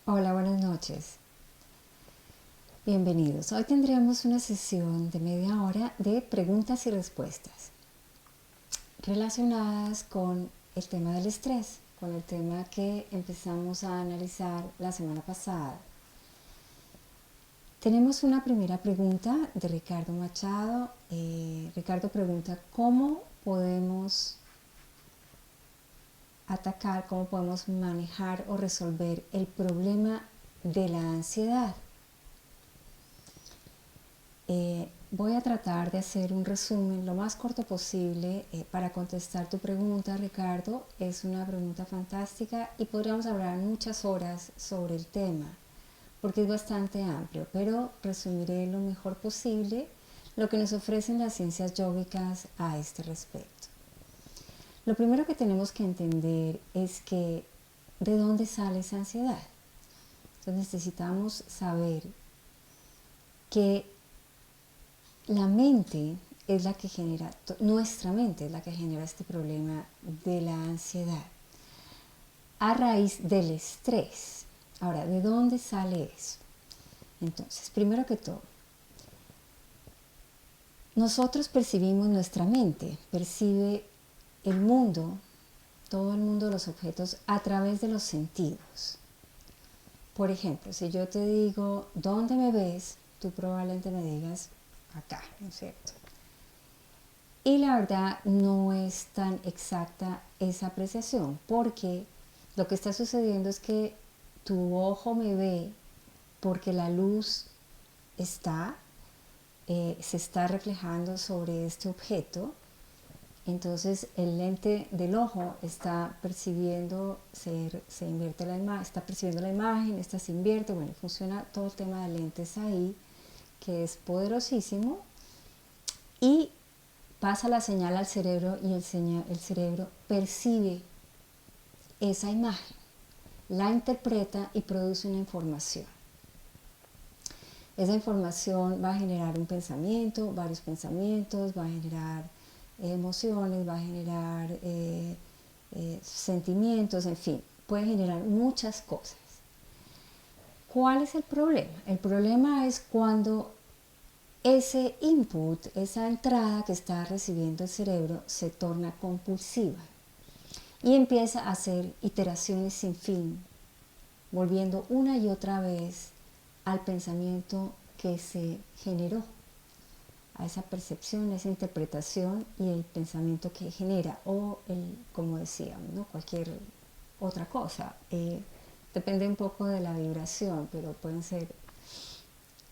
Hola, buenas noches. Bienvenidos. Hoy tendremos una sesión de media hora de preguntas y respuestas relacionadas con el tema del estrés, con el tema que empezamos a analizar la semana pasada. Tenemos una primera pregunta de Ricardo Machado. Ricardo pregunta, ¿cómo podemos atacar, cómo podemos manejar o resolver el problema de la ansiedad? Voy a tratar de hacer un resumen lo más corto posible para contestar tu pregunta, Ricardo. Es una pregunta fantástica y podríamos hablar muchas horas sobre el tema porque es bastante amplio, pero resumiré lo mejor posible lo que nos ofrecen las ciencias yógicas a este respecto. Lo primero que tenemos que entender es que ¿de dónde sale esa ansiedad? Entonces necesitamos saber que la mente es la que genera, nuestra mente es la que genera este problema de la ansiedad a raíz del estrés. Ahora, ¿de dónde sale eso? Entonces, primero que todo, nosotros percibimos, nuestra mente percibe el mundo, todo el mundo de los objetos a través de los sentidos. Por ejemplo, si yo te digo, ¿dónde me ves? Tú probablemente me digas, acá, ¿no es cierto? Y la verdad no es tan exacta esa apreciación, porque lo que está sucediendo es que tu ojo me ve porque la luz se está reflejando sobre este objeto. Entonces el lente del ojo está percibiendo, se invierte la imagen, está percibiendo la imagen, esta se invierte, bueno, funciona todo el tema de lentes ahí, que es poderosísimo, y pasa la señal al cerebro y el cerebro percibe esa imagen, la interpreta y produce una información. Esa información va a generar un pensamiento, varios pensamientos, va a generar emociones, va a generar sentimientos, en fin, puede generar muchas cosas. ¿Cuál es el problema? El problema es cuando ese input, esa entrada que está recibiendo el cerebro se torna compulsiva y empieza a hacer iteraciones sin fin, volviendo una y otra vez al pensamiento que se generó, a esa percepción, esa interpretación y el pensamiento que genera, o como decíamos, ¿no? Cualquier otra cosa. Depende un poco de la vibración, pero pueden ser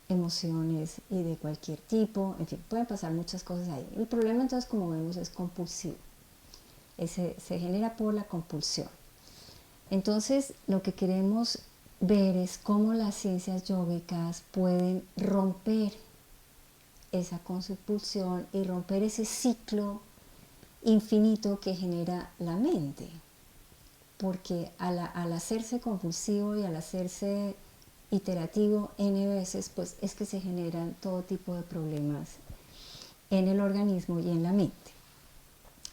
emociones y de cualquier tipo, en fin, pueden pasar muchas cosas ahí. El problema entonces, como vemos, es compulsivo. Se genera por la compulsión. Entonces, lo que queremos ver es cómo las ciencias yógicas pueden romper esa compulsión y romper ese ciclo infinito que genera la mente. Porque al hacerse compulsivo y al hacerse iterativo n veces, pues es que se generan todo tipo de problemas en el organismo y en la mente.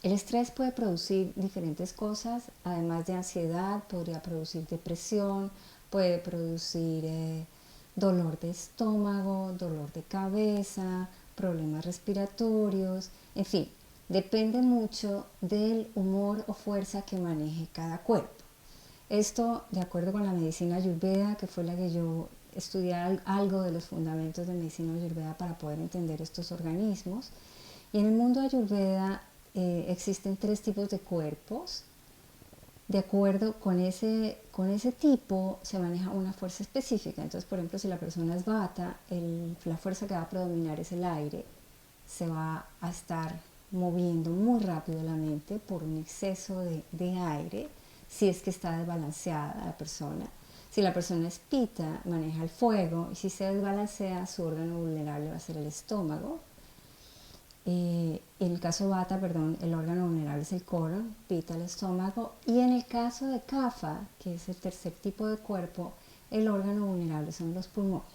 El estrés puede producir diferentes cosas, además de ansiedad, podría producir depresión, puede producir dolor de estómago, dolor de cabeza, problemas respiratorios, en fin, depende mucho del humor o fuerza que maneje cada cuerpo. Esto, de acuerdo con la medicina ayurveda, que fue la que yo estudié algo de los fundamentos de medicina ayurveda para poder entender estos organismos. Y en el mundo ayurveda existen 3 tipos de cuerpos. De acuerdo con ese tipo se maneja una fuerza específica. Entonces, por ejemplo, si la persona es vata, la fuerza que va a predominar es el aire. Se va a estar moviendo muy rápido la mente por un exceso de aire, si es que está desbalanceada la persona. Si la persona es pita, maneja el fuego, y si se desbalancea, su órgano vulnerable va a ser el estómago. En el caso Vata, el órgano vulnerable es el colon, Pita el estómago, y en el caso de Kapha, que es el tercer tipo de cuerpo, el órgano vulnerable son los pulmones.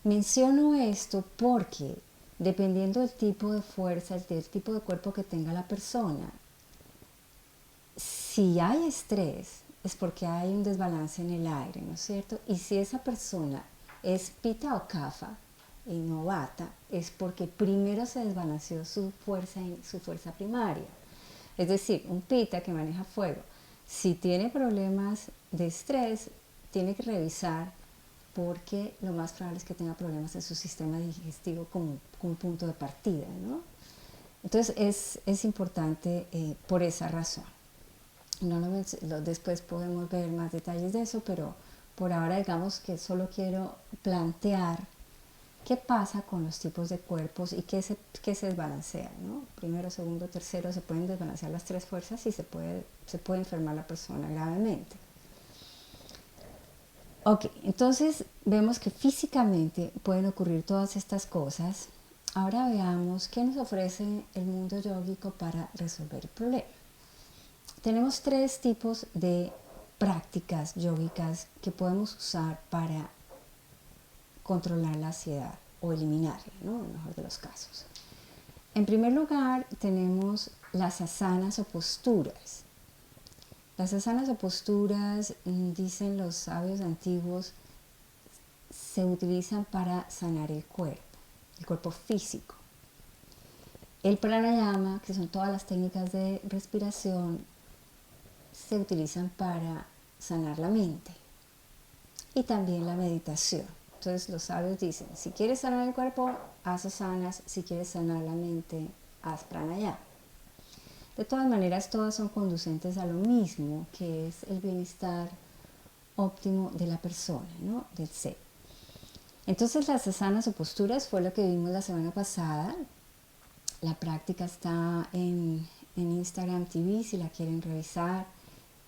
Menciono esto porque dependiendo del tipo de fuerza, del tipo de cuerpo que tenga la persona, si hay estrés, es porque hay un desbalance en el aire, ¿no es cierto? Y si esa persona es Pitta o Kapha y no Vata, es porque primero se desbalanceó su fuerza primaria. Es decir, un Pitta que maneja fuego, si tiene problemas de estrés, tiene que revisar porque lo más probable es que tenga problemas en su sistema digestivo como un punto de partida, ¿no? Entonces es importante por esa razón. Después podemos ver más detalles de eso, pero por ahora digamos que solo quiero plantear qué pasa con los tipos de cuerpos y qué se desbalancea, ¿no? Primero, segundo, tercero, se pueden desbalancear las tres fuerzas y se puede enfermar la persona gravemente. Ok, entonces vemos que físicamente pueden ocurrir todas estas cosas. Ahora veamos qué nos ofrece el mundo yógico para resolver el problema. Tenemos tres tipos de prácticas yógicas que podemos usar para controlar la ansiedad o eliminarla, ¿no? En el mejor de los casos. En primer lugar, tenemos las asanas o posturas. Las asanas o posturas, dicen los sabios antiguos, se utilizan para sanar el cuerpo físico. El pranayama, que son todas las técnicas de respiración, se utilizan para sanar la mente. Y también la meditación. Entonces los sabios dicen, si quieres sanar el cuerpo, haz asanas, si quieres sanar la mente, haz pranayama. De todas maneras, todas son conducentes a lo mismo, que es el bienestar óptimo de la persona, ¿no? Del ser. Entonces las asanas o posturas fue lo que vimos la semana pasada. La práctica está en Instagram TV si la quieren revisar.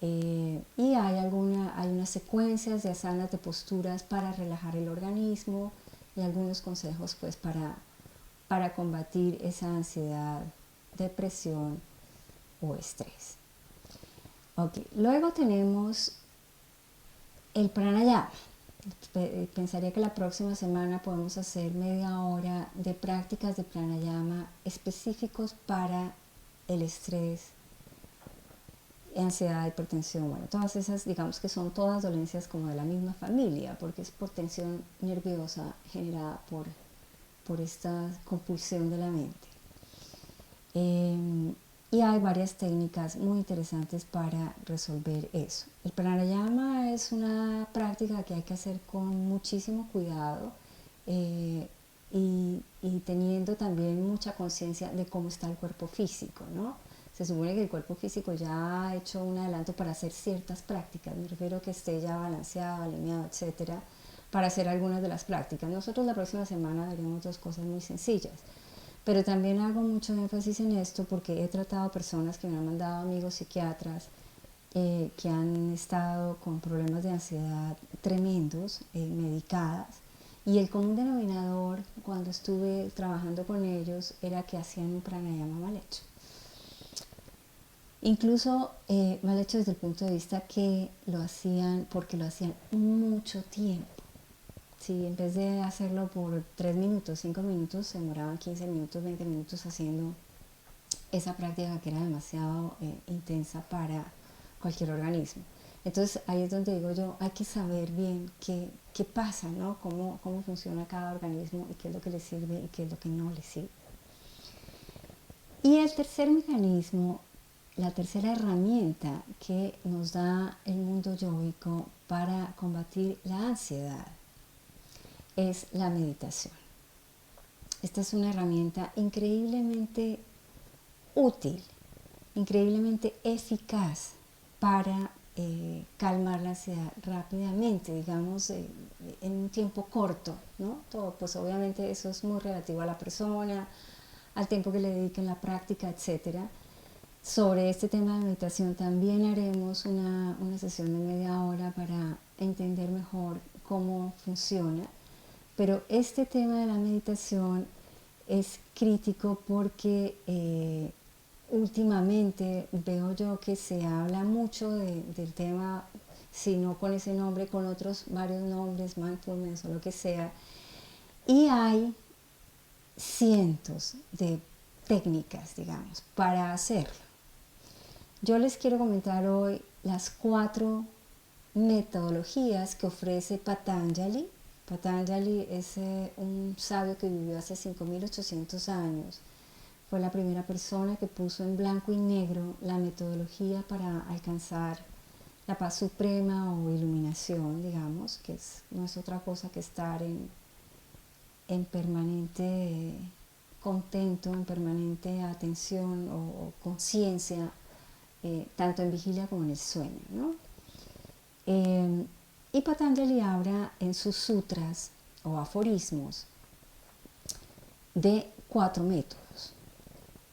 Y hay unas secuencias de asanas de posturas para relajar el organismo y algunos consejos pues para combatir esa ansiedad, depresión o estrés. Okay. Luego tenemos el pranayama. Pensaría que la próxima semana podemos hacer media hora de prácticas de pranayama específicos para el estrés, ansiedad, hipertensión. Bueno, todas esas, digamos que son todas dolencias como de la misma familia, porque es por tensión nerviosa generada por esta compulsión de la mente. Y hay varias técnicas muy interesantes para resolver eso. El pranayama es una práctica que hay que hacer con muchísimo cuidado y teniendo también mucha conciencia de cómo está el cuerpo físico, ¿no? Se supone que el cuerpo físico ya ha hecho un adelanto para hacer ciertas prácticas, me refiero a que esté ya balanceado, alineado, etcétera, para hacer algunas de las prácticas. Nosotros la próxima semana veremos dos cosas muy sencillas. Pero también hago mucho énfasis en esto porque he tratado personas que me han mandado amigos psiquiatras que han estado con problemas de ansiedad tremendos, medicadas, y el común denominador cuando estuve trabajando con ellos era que hacían un pranayama mal hecho. Incluso mal hecho desde el punto de vista que lo hacían porque lo hacían mucho tiempo. Si en vez de hacerlo por 3 minutos, 5 minutos, se demoraban 15 minutos, 20 minutos haciendo esa práctica que era demasiado intensa para cualquier organismo. Entonces ahí es donde digo yo, hay que saber bien qué pasa, ¿no? Cómo funciona cada organismo y qué es lo que le sirve y qué es lo que no le sirve. Y el tercer mecanismo, la tercera herramienta que nos da el mundo yógico para combatir la ansiedad es la meditación. Esta es una herramienta increíblemente útil, increíblemente eficaz para calmar la ansiedad rápidamente, digamos, en un tiempo corto, ¿no? Todo, pues obviamente eso es muy relativo a la persona, al tiempo que le dediquen la práctica, etcétera. Sobre este tema de meditación también haremos una sesión de media hora para entender mejor cómo funciona. Pero este tema de la meditación es crítico porque últimamente veo yo que se habla mucho del tema, si no con ese nombre, con otros varios nombres, mindfulness o lo que sea, y hay cientos de técnicas, digamos, para hacerlo. Yo les quiero comentar hoy las 4 metodologías que ofrece Patanjali. Patanjali es un sabio que vivió hace 5.800 años. Fue la primera persona que puso en blanco y negro la metodología para alcanzar la paz suprema o iluminación, digamos, que no es otra cosa que estar en permanente contento, en permanente atención o conciencia, tanto en vigilia como en el sueño, ¿no? Y Patanjali habla en sus sutras o aforismos de 4 métodos.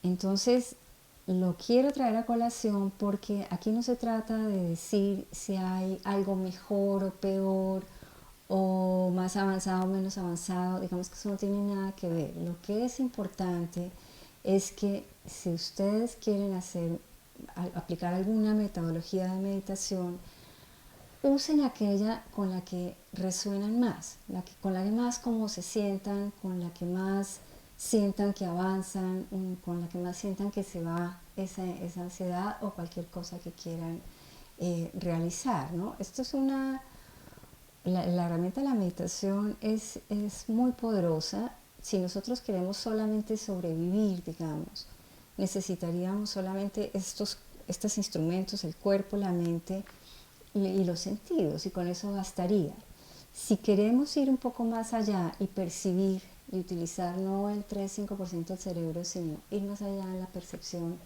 Entonces, lo quiero traer a colación porque aquí no se trata de decir si hay algo mejor o peor, o más avanzado o menos avanzado, digamos que eso no tiene nada que ver. Lo que es importante es que si ustedes quieren aplicar alguna metodología de meditación, usen aquella con la que resuenan más, con la que más como se sientan, con la que más sientan que avanzan, con la que más sientan que se va esa ansiedad o cualquier cosa que quieran realizar, ¿no? Esto es la herramienta de la meditación es muy poderosa. Si nosotros queremos solamente sobrevivir, digamos, necesitaríamos solamente estos instrumentos, el cuerpo, la mente y los sentidos, y con eso bastaría. Si queremos ir un poco más allá y percibir y utilizar no el 3-5% del cerebro, sino ir más allá en la percepción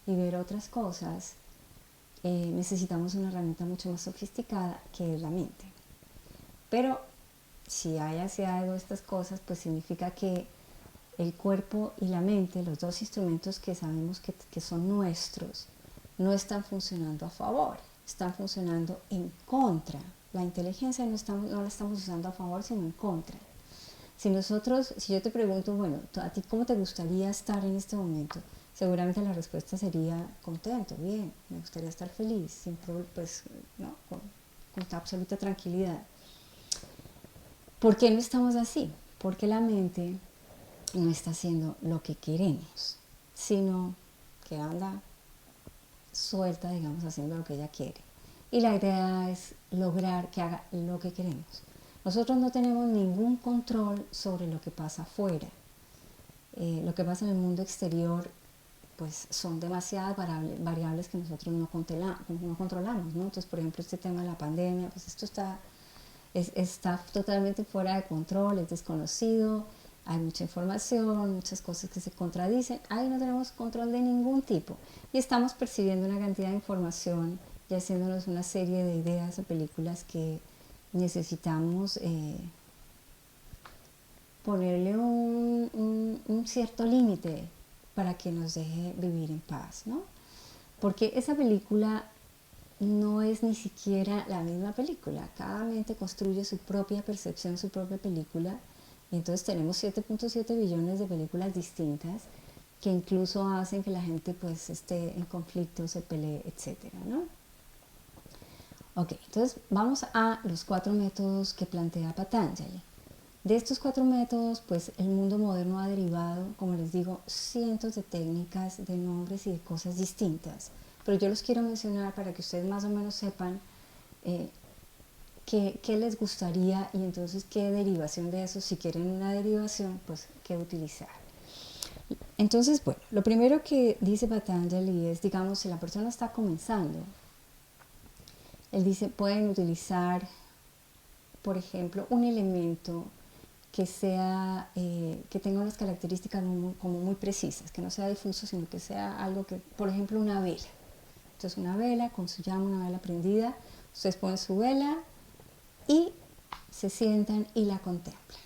y ver otras cosas, necesitamos una herramienta mucho más sofisticada que es la mente. Pero si hay hacia algo estas cosas, pues significa que el cuerpo y la mente, los dos instrumentos que sabemos que son nuestros, no están funcionando a favor, están funcionando en contra. La inteligencia no la estamos usando a favor, sino en contra. Si yo te pregunto, bueno, ¿a ti cómo te gustaría estar en este momento? Seguramente la respuesta sería contento, bien, me gustaría estar feliz, siempre, pues, ¿no? con absoluta tranquilidad. ¿Por qué no estamos así? Porque la mente no está haciendo lo que queremos, sino que anda suelta, digamos, haciendo lo que ella quiere. Y la idea es lograr que haga lo que queremos. Nosotros no tenemos ningún control sobre lo que pasa afuera. Lo que pasa en el mundo exterior, pues son demasiadas variables que nosotros no controlamos, ¿no? Entonces, por ejemplo, este tema de la pandemia, pues esto está totalmente fuera de control, es desconocido, hay mucha información, muchas cosas que se contradicen, ahí no tenemos control de ningún tipo y estamos percibiendo una cantidad de información y haciéndonos una serie de ideas o películas que necesitamos ponerle un cierto límite para que nos deje vivir en paz, ¿no? Porque esa película no es ni siquiera la misma película. Cada mente construye su propia percepción, su propia película. Y entonces tenemos 7.7 billones de películas distintas que incluso hacen que la gente pues esté en conflicto, se pelee, etcétera, ¿no? Ok, entonces vamos a los 4 métodos que plantea Patanjali. De estos 4 métodos, pues el mundo moderno ha derivado, como les digo, cientos de técnicas, de nombres y de cosas distintas. Pero yo los quiero mencionar para que ustedes más o menos sepan qué les gustaría y entonces qué derivación de eso, si quieren una derivación, pues qué utilizar. Entonces, bueno, lo primero que dice Patanjali es, digamos, si la persona está comenzando, él dice, pueden utilizar, por ejemplo, un elemento que tenga unas características como muy precisas, que no sea difuso, sino que sea algo que, por ejemplo, una vela. Entonces una vela con su llama, una vela prendida, ustedes ponen su vela y se sientan y la contemplan.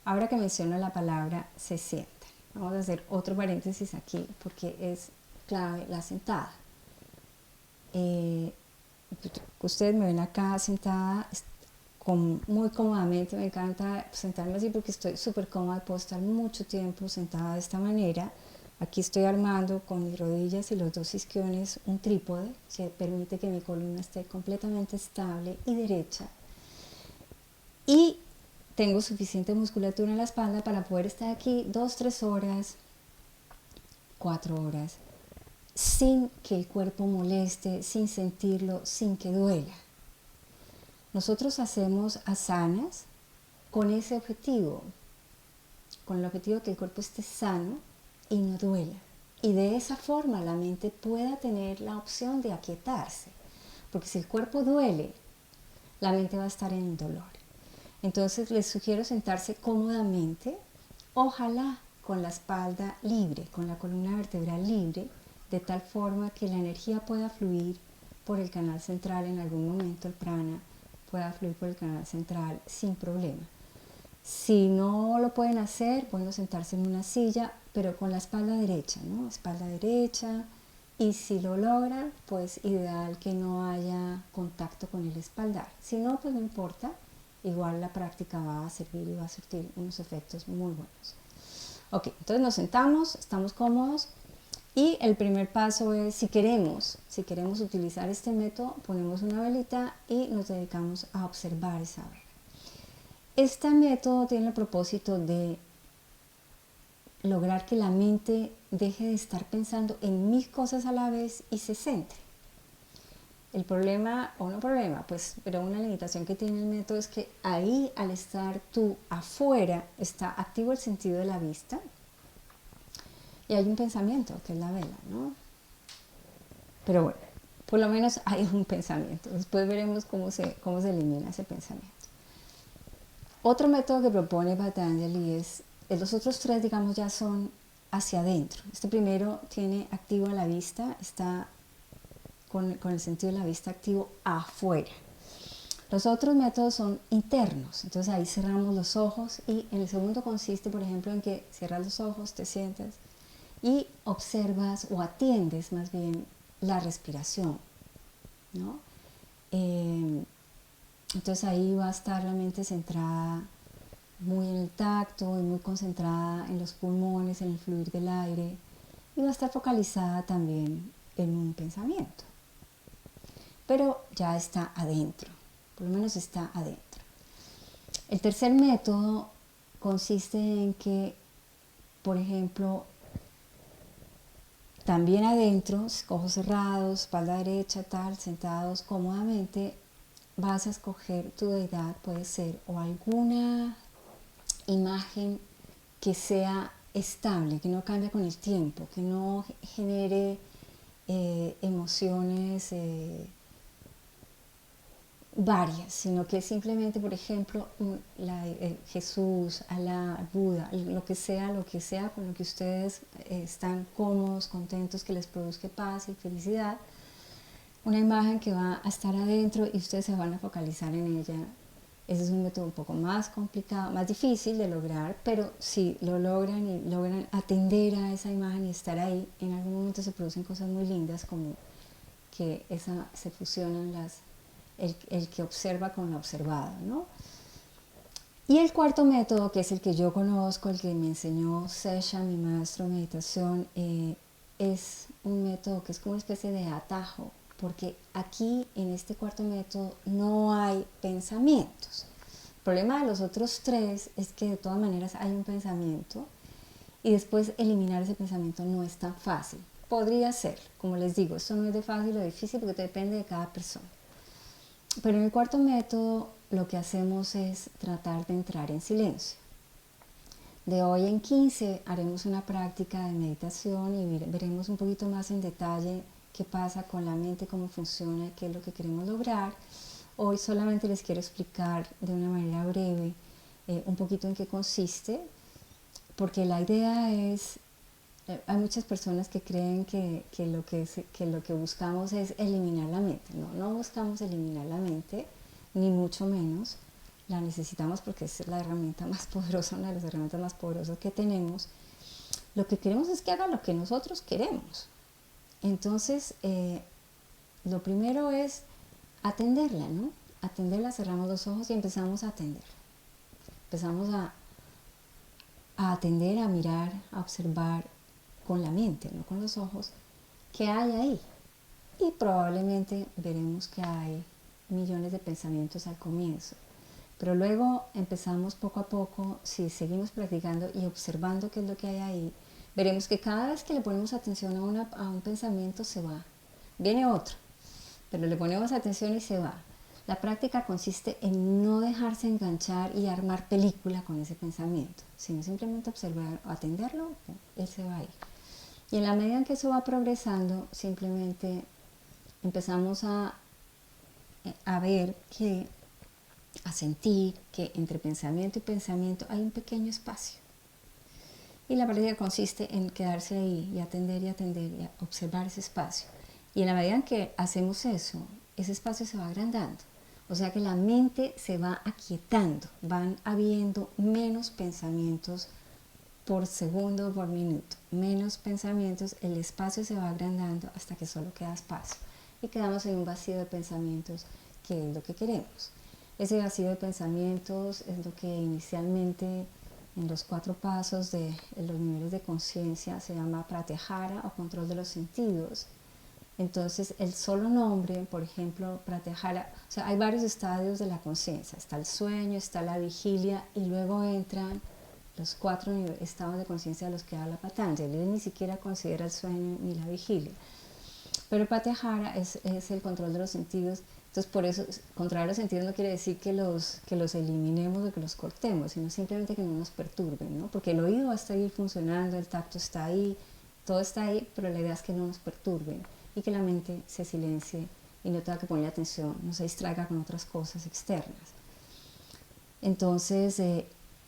Ahora que menciono la palabra se sientan, vamos a hacer otro paréntesis aquí porque es clave la sentada. Ustedes me ven acá sentada muy cómodamente, me encanta sentarme así porque estoy súper cómoda, puedo estar mucho tiempo sentada de esta manera. Aquí estoy armando con mis rodillas y los 2 isquiones un trípode que permite que mi columna esté completamente estable y derecha. Y tengo suficiente musculatura en la espalda para poder estar aquí 2-3 horas, 4 horas, sin que el cuerpo moleste, sin sentirlo, sin que duela. Nosotros hacemos asanas con ese objetivo, con el objetivo de que el cuerpo esté sano y no duela. Y de esa forma la mente pueda tener la opción de aquietarse. Porque si el cuerpo duele, la mente va a estar en el dolor. Entonces les sugiero sentarse cómodamente, ojalá con la espalda libre, con la columna vertebral libre, de tal forma que la energía pueda fluir por el canal central en algún momento, el prana pueda fluir por el canal central sin problema. Si no lo pueden hacer, pueden sentarse en una silla, pero con la espalda derecha, ¿no? Espalda derecha. Y si lo logran, pues ideal que no haya contacto con el espaldar. Si no, pues no importa. Igual la práctica va a servir y va a surtir unos efectos muy buenos. Ok, entonces nos sentamos, estamos cómodos. Y el primer paso es, si queremos utilizar este método, ponemos una velita y nos dedicamos a observar esa vela. Este método tiene el propósito de lograr que la mente deje de estar pensando en mil cosas a la vez y se centre. El problema, o no problema, pues, pero una limitación que tiene el método es que ahí, al estar tú afuera, está activo el sentido de la vista y hay un pensamiento, que es la vela, ¿no? Pero bueno, por lo menos hay un pensamiento. Después veremos cómo se elimina ese pensamiento. Otro método que propone Patanjali es, los otros tres, digamos, ya son hacia adentro. Este primero tiene activo la vista, está con el sentido de la vista activo afuera. Los otros métodos son internos, entonces ahí cerramos los ojos y en el segundo consiste, por ejemplo, en que cierras los ojos, te sientas y observas o atiendes más bien la respiración, ¿no? Entonces ahí va a estar la mente centrada muy en el tacto y muy concentrada en los pulmones, en el fluir del aire, y va a estar focalizada también en un pensamiento. Pero ya está adentro, por lo menos está adentro. El tercer método consiste en que, por ejemplo, también adentro, ojos cerrados, espalda derecha, tal, sentados cómodamente, vas a escoger tu deidad, puede ser o alguna imagen que sea estable, que no cambie con el tiempo, que no genere emociones varias, sino que simplemente, por ejemplo, Jesús, Alá, Buda, lo que sea con lo que ustedes están cómodos, contentos, que les produzca paz y felicidad, una imagen que va a estar adentro y ustedes se van a focalizar en ella. Ese es un método un poco más complicado, más difícil de lograr, pero si lo logran y logran atender a esa imagen y estar ahí, en algún momento se producen cosas muy lindas, como que se fusionan el que observa con lo observado, ¿no? Y el cuarto método, que es el que yo conozco, el que me enseñó Sesha, mi maestro de meditación, es un método que es como una especie de atajo, porque aquí en este cuarto método no hay pensamientos. El problema de los otros tres es que de todas maneras hay un pensamiento y después eliminar ese pensamiento no es tan fácil. Podría ser, como les digo, esto no es de fácil o difícil porque depende de cada persona. Pero en el cuarto método lo que hacemos es tratar de entrar en silencio. De hoy en 15 haremos una práctica de meditación y veremos un poquito más en detalle qué pasa con la mente, cómo funciona y qué es lo que queremos lograr. Hoy solamente les quiero explicar de una manera breve un poquito en qué consiste, porque la idea es, hay muchas personas que creen que lo que buscamos es eliminar la mente. No buscamos eliminar la mente, ni mucho menos. La necesitamos porque es la herramienta más poderosa, una de las herramientas más poderosas que tenemos. Lo que queremos es que haga lo que nosotros queremos. Entonces, lo primero es atenderla, ¿no? Atenderla, cerramos los ojos y empezamos a atenderla. Empezamos a atender, a mirar, a observar con la mente, no con los ojos, qué hay ahí. Y probablemente veremos que hay millones de pensamientos al comienzo. Pero luego empezamos poco a poco, si seguimos practicando y observando qué es lo que hay ahí, veremos que cada vez que le ponemos atención a un pensamiento se va. Viene otro, pero le ponemos atención y se va. La práctica consiste en no dejarse enganchar y armar película con ese pensamiento, sino simplemente observar o atenderlo, él se va a ir. Y en la medida en que eso va progresando, simplemente empezamos a ver que, a sentir que entre pensamiento y pensamiento hay un pequeño espacio. Y la práctica consiste en quedarse ahí y atender y observar ese espacio. Y en la medida en que hacemos eso, ese espacio se va agrandando. O sea que la mente se va aquietando, van habiendo menos pensamientos por segundo o por minuto, menos pensamientos, el espacio se va agrandando hasta que solo queda espacio y quedamos en un vacío de pensamientos, que es lo que queremos. Ese vacío de pensamientos es lo que inicialmente en los 4 pasos de los niveles de conciencia se llama pratyahara o control de los sentidos. Entonces el solo nombre, por ejemplo, pratyahara, o sea, hay varios estadios de la conciencia, está el sueño, está la vigilia y luego entran los 4 estados de conciencia de los que habla Patanjali. Él ni siquiera considera el sueño ni la vigilia. Pero el pratyahara es el control de los sentidos. Entonces, por eso, controlar los sentidos no quiere decir que los eliminemos o que los cortemos, sino simplemente que no nos perturben, ¿no? Porque el oído va a estar ahí funcionando, el tacto está ahí, todo está ahí, pero la idea es que no nos perturben y que la mente se silencie y no tenga que ponerle atención, no se distraiga con otras cosas externas. Entonces,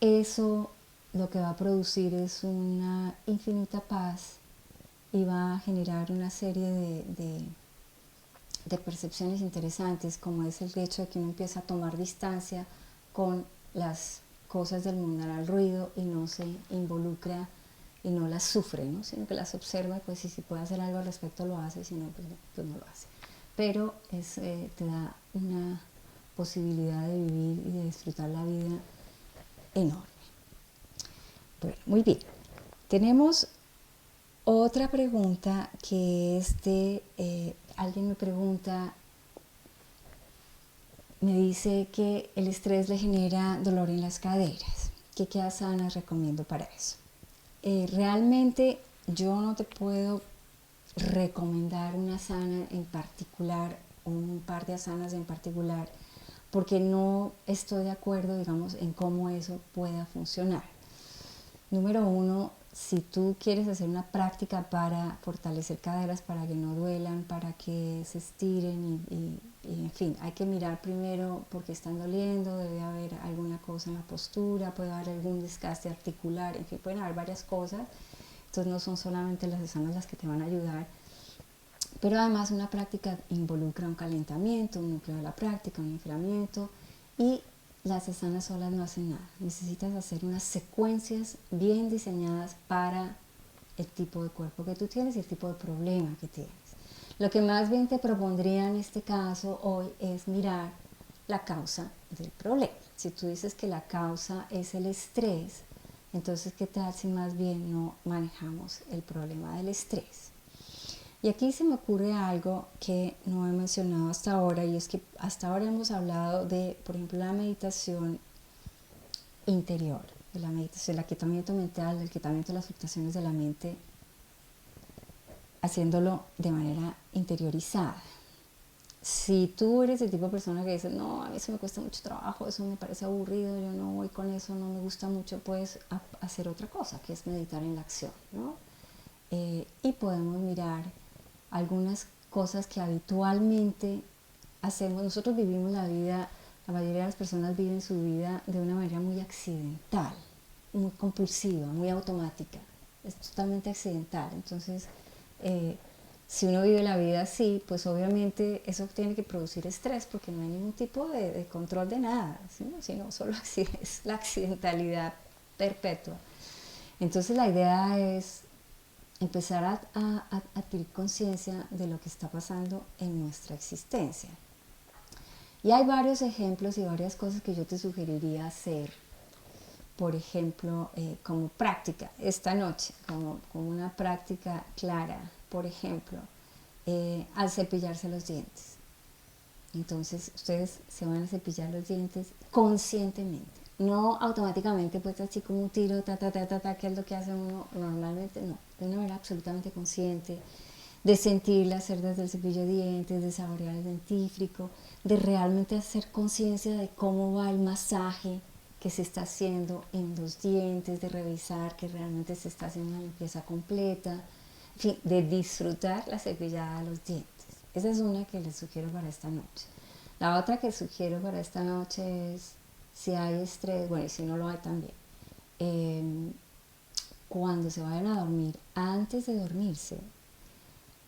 eso lo que va a producir es una infinita paz y va a generar una serie de percepciones interesantes, como es el hecho de que uno empieza a tomar distancia con las cosas del mundanal ruido y no se involucra y no las sufre, ¿no? Sino que las observa, pues si puede hacer algo al respecto lo hace, si no, pues no lo hace. Pero te da una posibilidad de vivir y de disfrutar la vida enorme. Bueno, muy bien. Tenemos otra pregunta que es alguien me pregunta, me dice que el estrés le genera dolor en las caderas. ¿Qué asanas recomiendo para eso? Realmente yo no te puedo recomendar una asana en particular o un par de asanas en particular porque no estoy de acuerdo, digamos, en cómo eso pueda funcionar. Número 1, si tú quieres hacer una práctica para fortalecer caderas, para que no duelan, para que se estiren y en fin, hay que mirar primero por qué están doliendo, debe haber alguna cosa en la postura, puede haber algún desgaste articular, en fin, pueden haber varias cosas. Entonces no son solamente las asanas las que te van a ayudar, pero además una práctica involucra un calentamiento, un núcleo de la práctica, un enfriamiento, y las asanas solas no hacen nada. Necesitas hacer unas secuencias bien diseñadas para el tipo de cuerpo que tú tienes y el tipo de problema que tienes. Lo que más bien te propondría en este caso hoy es mirar la causa del problema. Si tú dices que la causa es el estrés, entonces ¿qué tal si más bien no manejamos el problema del estrés? Y aquí se me ocurre algo que no he mencionado hasta ahora, y es que hasta ahora hemos hablado de, por ejemplo, la meditación interior, de la meditación, el aquietamiento mental, del quitamiento de las fluctuaciones de la mente, haciéndolo de manera interiorizada. Si tú eres el tipo de persona que dice, no, a mí eso me cuesta mucho trabajo, eso me parece aburrido, yo no voy con eso, no me gusta mucho, puedes hacer otra cosa, que es meditar en la acción, ¿no? Y podemos mirar algunas cosas que habitualmente hacemos. Nosotros vivimos la vida, la mayoría de las personas viven su vida de una manera muy accidental, muy compulsiva, muy automática, es totalmente accidental. Entonces, si uno vive la vida así, pues obviamente eso tiene que producir estrés porque no hay ningún tipo de control de nada, ¿sí? Sino solo es la accidentalidad perpetua. Entonces la idea es empezar a adquirir conciencia de lo que está pasando en nuestra existencia. Y hay varios ejemplos y varias cosas que yo te sugeriría hacer, por ejemplo, como práctica, esta noche, como una práctica clara, por ejemplo, al cepillarse los dientes. Entonces, ustedes se van a cepillar los dientes conscientemente. no automáticamente pues así como un tiro, que es lo que hace uno normalmente, no, de una manera absolutamente consciente, de sentirla hacer desde el cepillo de dientes, de saborear el dentífrico, de realmente hacer conciencia de cómo va el masaje que se está haciendo en los dientes, de revisar que realmente se está haciendo una limpieza completa, en fin, de disfrutar la cepillada de los dientes. Esa es una que les sugiero para esta noche. La otra que sugiero para esta noche es, si hay estrés, bueno, y si no lo hay también, eh, cuando se vayan a dormir, antes de dormirse,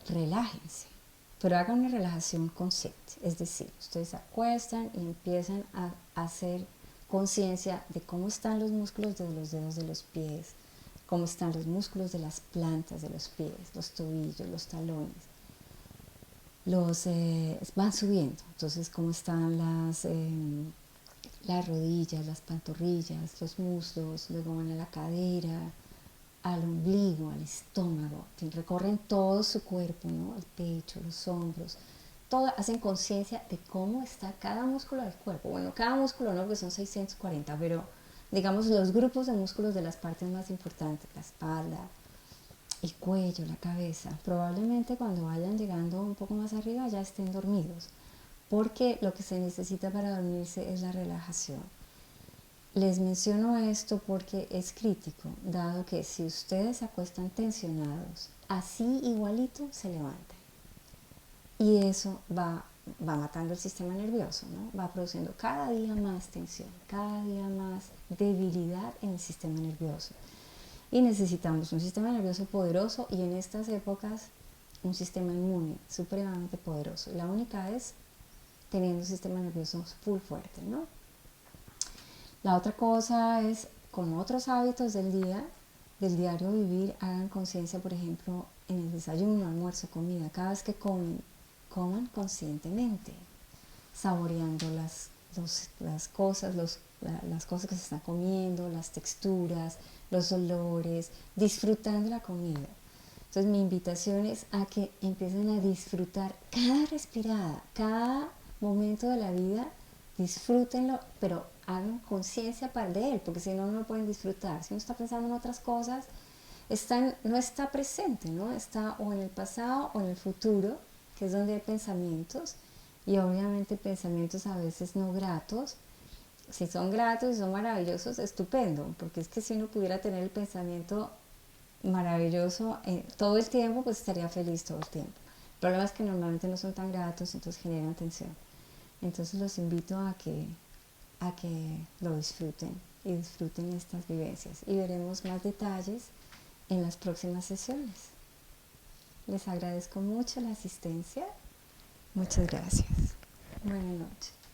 relájense, pero hagan una relajación consciente, es decir, ustedes se acuestan y empiezan a hacer conciencia de cómo están los músculos de los dedos de los pies, cómo están los músculos de las plantas de los pies, los tobillos, los talones, van subiendo, entonces cómo están las rodillas, las pantorrillas, los muslos, luego van a la cadera, al ombligo, al estómago, que recorren todo su cuerpo, ¿no? El pecho, los hombros, todo, hacen conciencia de cómo está cada músculo del cuerpo. Bueno, cada músculo no, porque son 640, pero digamos los grupos de músculos de las partes más importantes, la espalda, el cuello, la cabeza. Probablemente cuando vayan llegando un poco más arriba ya estén dormidos, porque lo que se necesita para dormirse es la relajación. Les menciono esto porque es crítico, dado que si ustedes se acuestan tensionados, así igualito se levantan. Y eso va matando el sistema nervioso, ¿no? Va produciendo cada día más tensión, cada día más debilidad en el sistema nervioso. Y necesitamos un sistema nervioso poderoso y en estas épocas un sistema inmune supremamente poderoso. La única es teniendo un sistema nervioso full fuerte, ¿no? La otra cosa es, con otros hábitos del día, del diario vivir, hagan conciencia, por ejemplo, en el desayuno, almuerzo, comida. Cada vez que coman conscientemente, saboreando las cosas, las cosas que se están comiendo, las texturas, los olores, disfrutando la comida. Entonces mi invitación es a que empiecen a disfrutar cada respirada, cada momento de la vida, disfrútenlo, pero hagan conciencia de él, porque si no, no lo pueden disfrutar. Si uno está pensando en otras cosas, no está presente, ¿no? Está o en el pasado o en el futuro, que es donde hay pensamientos, y obviamente pensamientos a veces no gratos. Si son gratos y son maravillosos, estupendo, porque es que si uno pudiera tener el pensamiento maravilloso todo el tiempo, pues estaría feliz todo el tiempo. El problema es que normalmente no son tan gratos, entonces generan tensión. Entonces los invito a que lo disfruten y disfruten estas vivencias, y veremos más detalles en las próximas sesiones. Les agradezco mucho la asistencia. Muchas gracias. Buenas noches.